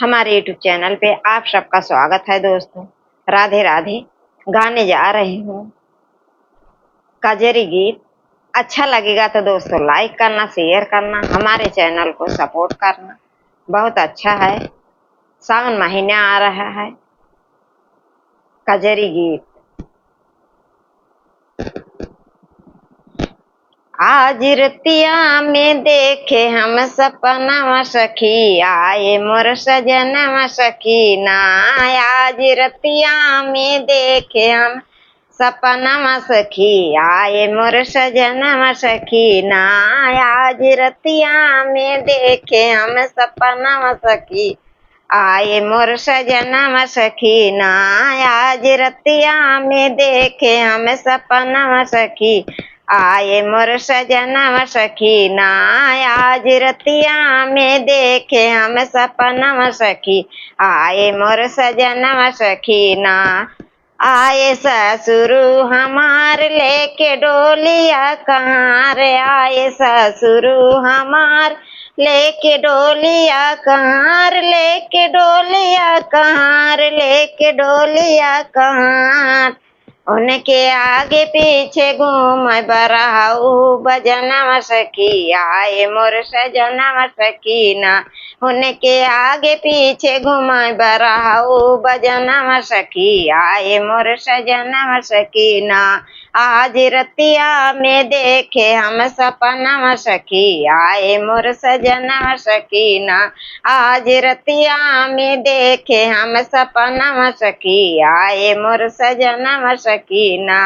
हमारे YouTube channel पे आप सबका स्वागत है दोस्तों। राधे राधे। गाने जा रही हूँ कजरी गीत। अच्छा लगेगा तो दोस्तों लाइक करना, शेयर करना, हमारे चैनल को सपोर्ट करना। बहुत अच्छा है। सावन महीना आ रहा है। कजरी गीत। आज रतिया में देखे हम सपना सखी, आए मोर सजना सखीना। आज रतिया में देखे हम सपना सखी, आए मोर सजना सखीना। आज रतिया में देखे हम सपना सखी, आए मोर सजना सखीना। आज रतिया में देखे हम सपना सखी, आए मोर सजना सखीना। आज रतिया में देखे हम सपना सखी, आए मोर सजना सखीना। आए ससुर हमार लेके डोलिया कहाँ रे, आए ससुर हमार लेके डोलिया कहाँ, लेके डोलिया कहाँ, लेके डोलिया कहाँ। उनके आगे पीछे घूम बरहाऊ बजना सखी, आए मोर सजना सखीना। उनके आगे पीछे घूम बरहाऊ बजना सखी, आए मोर सजना सखीना। आज रतिया में देखे हम सपना सखी, आए मोर सजना सखीना। आज रतिया में देखे हम सपना सखी, आए मोर सजना सखीना।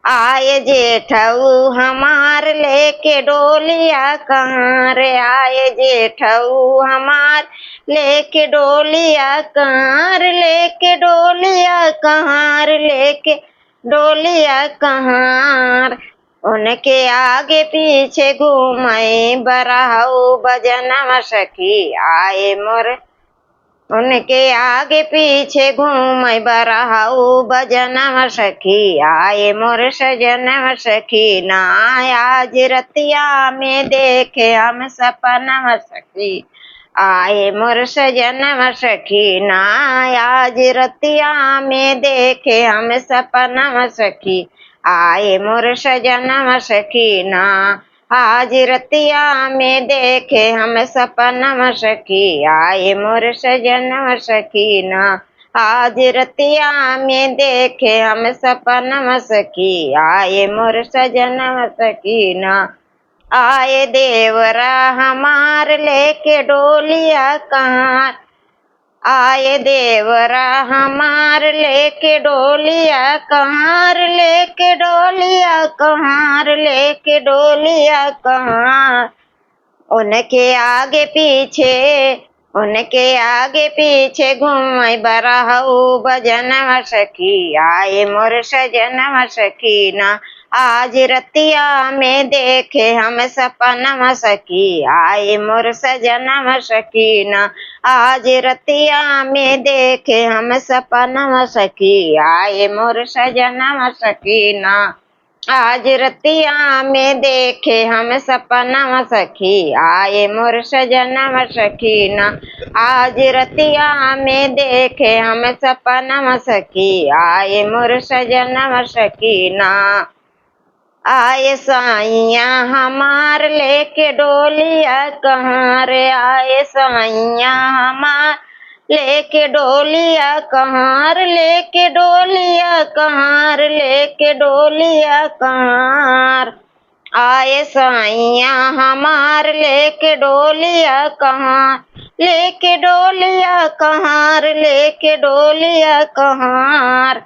आए जेठऊ हमार लेके डोलिया कहाँ रे, आए जेठऊ हमार लेके डोलिया कहाँ, लेके डोलिया कहाँ, लेके डोलिया कहाँ। उनके आगे पीछे घूमे बरहाऊ बजना सखी, आए मोर। उनके आगे पीछे घूमे बरहाऊ बजना सखी, आए मोर सजना सखीना। आज रतिया में देखे हम सपना सखी, आए मोर सजना सखीना। आज रतिया में देखे हम सपना सखी, आए मोर सजना सखीना। आज रतिया में देखे हम सपना सखी, आए मोर सजना सखीना। आज रतिया में देखे हम सपना सखी, आए मोर सजना सखीना। आए देवरा हमार लेके डोलिया कहाँ, आए देवरा हमार लेके डोलिया कहाँ, लेके डोलिया कहाँ, लेके डोलिया कहाँ। उनके आगे पीछे घूमे बरहाऊ बजना सखी, आए मोर सजना सखीना। आज रतिया में देखे हम सपना सखी, आए मोर सजना सखीना। आज रतिया में देखे हम सपना सखी, आए मोर सजना सखीना। आज रतिया में देखे हम सपना सखी, आए मोर सजना सखीना। आज रतिया में देखे हम सपना सखी, आए मोर सजना सखीना। आए साइया हमार लेके डोलिया कहाँ रे, आए साइया हमार लेके डोलिया कहाँ, लेके डोलिया कहाँ, लेके डोलिया कहाँ। आए साइया हमार लेके डोलिया कहाँ, लेके डोलिया कहाँ, लेके डोलिया कहाँ।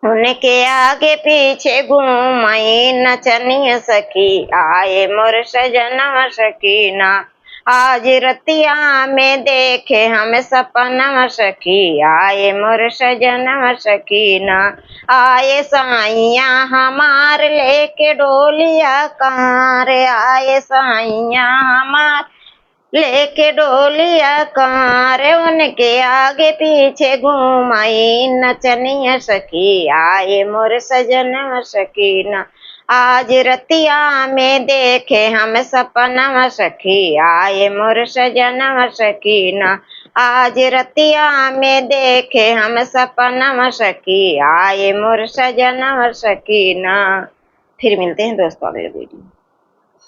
उनके आगे पीछे घूमई नचनिया सखी, आए मोर सजना सखीना। आज रतिया में देखे हम सपना सखी, आए मोर सजना सखीना। आए साइया हमार लेके डोलिया कहाँ रे, आए साइया हमार लेके डोलिया कहाँ रे। उनके आगे पीछे घूमई नचनिया सखी, आए मोर सजना सखीना। आज रतिया में देखे हम सपना सखी, आए मोर सजना सखीना। आज रतिया में देखे हम सपना सकी, आए मोर सजना सकीना। फिर मिलते हैं दोस्तों अगले वीडियो।